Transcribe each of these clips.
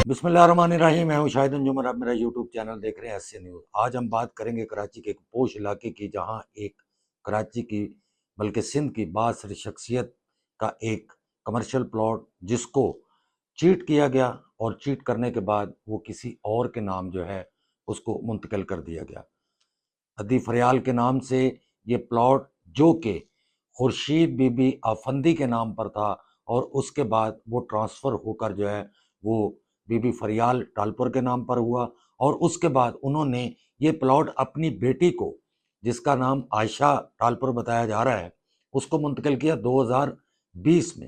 بسم اللہ الرحمن الرحیم، میں ہوں شاہد انجمر، آپ میرا یوٹیوب چینل دیکھ رہے ہیں ایس نیوز۔ آج ہم بات کریں گے کراچی کے ایک پوش علاقے کی، جہاں ایک کراچی کی بلکہ سندھ کی بااثر شخصیت کا ایک کمرشل پلاٹ جس کو چیٹ کیا گیا، اور چیٹ کرنے کے بعد وہ کسی اور کے نام جو ہے اس کو منتقل کر دیا گیا۔ عدی فریال کے نام سے یہ پلاٹ، جو کہ خورشید بی بی آفندی کے نام پر تھا، اور اس کے بعد وہ ٹرانسفر ہو کر جو ہے وہ بی بی فریال ٹالپور کے نام پر ہوا، اور اس کے بعد انہوں نے یہ پلاٹ اپنی بیٹی کو، جس کا نام عائشہ ٹالپور بتایا جا رہا ہے، اس کو منتقل کیا 2020 میں۔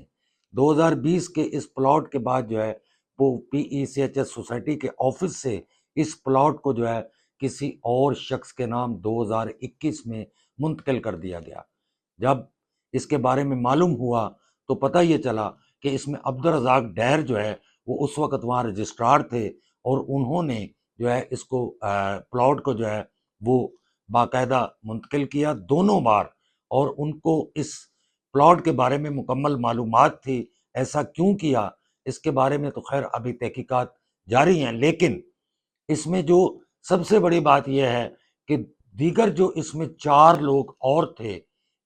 2020 کے اس پلاٹ کے بعد جو ہے وہ PECHS سوسائٹی کے آفس سے اس پلاٹ کو جو ہے کسی اور شخص کے نام 2021 میں منتقل کر دیا گیا۔ جب اس کے بارے میں معلوم ہوا تو پتہ یہ چلا کہ اس میں عبدالرزاق ڈیر جو ہے وہ اس وقت وہاں رجسٹرار تھے، اور انہوں نے جو ہے اس کو پلاٹ کو جو ہے وہ باقاعدہ منتقل کیا دونوں بار، اور ان کو اس پلاٹ کے بارے میں مکمل معلومات تھی۔ ایسا کیوں کیا اس کے بارے میں تو خیر ابھی تحقیقات جاری ہیں، لیکن اس میں جو سب سے بڑی بات یہ ہے کہ دیگر جو اس میں 4 لوگ اور تھے،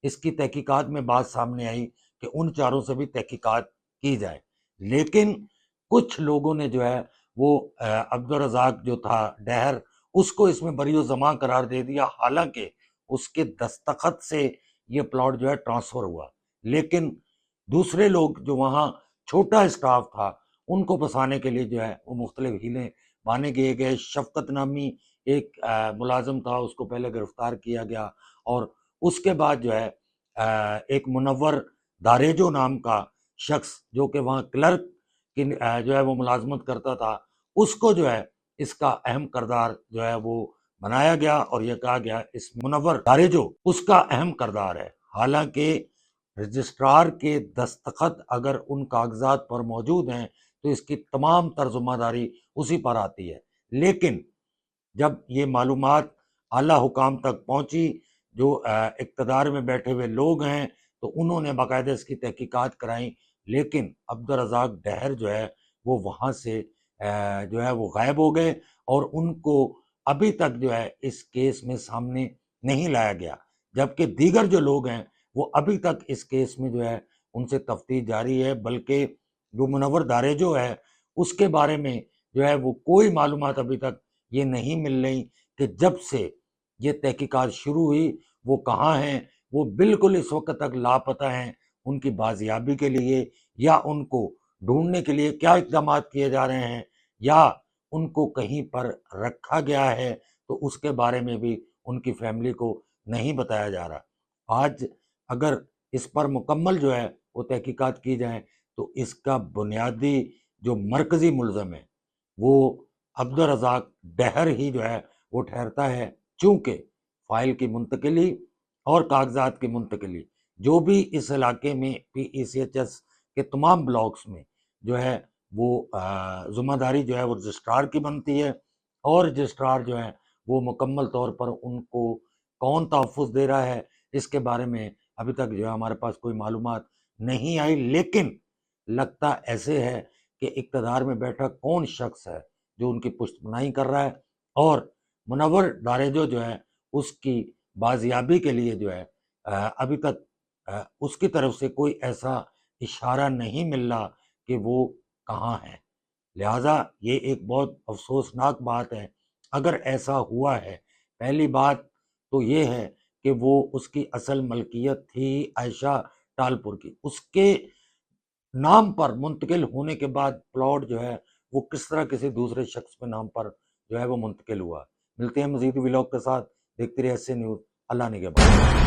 اس کی تحقیقات میں بات سامنے آئی کہ ان چاروں سے بھی تحقیقات کی جائے، لیکن کچھ لوگوں نے جو ہے وہ عبدالرزاق جو تھا ڈہر، اس کو اس میں بری و زماں قرار دے دیا، حالانکہ اس کے دستخط سے یہ پلاٹ جو ہے ٹرانسفر ہوا۔ لیکن دوسرے لوگ جو وہاں چھوٹا اسٹاف تھا، ان کو پھنسانے کے لیے جو ہے وہ مختلف ہیلیں بانے کیے گئے۔ شفقت نامی ایک ملازم تھا، اس کو پہلے گرفتار کیا گیا، اور اس کے بعد جو ہے ایک منور داریجو نام کا شخص، جو کہ وہاں کلرک کی جو ہے وہ ملازمت کرتا تھا، اس کو جو ہے اس کا اہم کردار جو ہے وہ بنایا گیا، اور یہ کہا گیا اس منور داریجو اس کا اہم کردار ہے۔ حالانکہ رجسٹرار کے دستخط اگر ان کاغذات پر موجود ہیں تو اس کی تمام تر ذمہ داری اسی پر آتی ہے، لیکن جب یہ معلومات اعلیٰ حکام تک پہنچی، جو اقتدار میں بیٹھے ہوئے لوگ ہیں، تو انہوں نے باقاعدہ اس کی تحقیقات کرائیں، لیکن عبدالرزاق ڈہر جو ہے وہ وہاں سے جو ہے وہ غائب ہو گئے، اور ان کو ابھی تک جو ہے اس کیس میں سامنے نہیں لایا گیا، جبکہ دیگر جو لوگ ہیں وہ ابھی تک اس کیس میں جو ہے ان سے تفتیش جاری ہے، بلکہ جو منور داریجو ہے اس کے بارے میں جو ہے وہ کوئی معلومات ابھی تک یہ نہیں مل رہی کہ جب سے یہ تحقیقات شروع ہوئی وہ کہاں ہیں۔ وہ بالکل اس وقت تک لاپتہ ہیں۔ ان کی بازیابی کے لیے یا ان کو ڈھونڈنے کے لیے کیا اقدامات کیے جا رہے ہیں، یا ان کو کہیں پر رکھا گیا ہے تو اس کے بارے میں بھی ان کی فیملی کو نہیں بتایا جا رہا۔ آج اگر اس پر مکمل جو ہے وہ تحقیقات کی جائیں تو اس کا بنیادی جو مرکزی ملزم ہے وہ عبدالرزاق ڈہر ہی جو ہے وہ ٹھہرتا ہے، چونکہ فائل کی منتقلی اور کاغذات کی منتقلی جو بھی اس علاقے میں PECHS کے تمام بلاکس میں جو ہے وہ ذمہ داری جو ہے وہ رجسٹرار کی بنتی ہے، اور رجسٹرار جو ہے وہ مکمل طور پر ان کو کون تحفظ دے رہا ہے اس کے بارے میں ابھی تک جو ہے ہمارے پاس کوئی معلومات نہیں آئی، لیکن لگتا ایسے ہے کہ اقتدار میں بیٹھا کون شخص ہے جو ان کی پشت پناہی کر رہا ہے، اور منور داریجو جو ہے اس کی بازیابی کے لیے جو ہے ابھی تک اس کی طرف سے کوئی ایسا اشارہ نہیں مل رہا کہ وہ کہاں ہے۔ لہٰذا یہ ایک بہت افسوسناک بات ہے اگر ایسا ہوا ہے۔ پہلی بات تو یہ ہے کہ وہ اس کی اصل ملکیت تھی عائشہ ٹالپور کی، اس کے نام پر منتقل ہونے کے بعد پلاٹ جو ہے وہ کس طرح کسی دوسرے شخص کے نام پر جو ہے وہ منتقل ہوا۔ ملتے ہیں مزید ولاگ کے ساتھ، دیکھتے رہیے ایس نیوز۔ اللہ نگہبان۔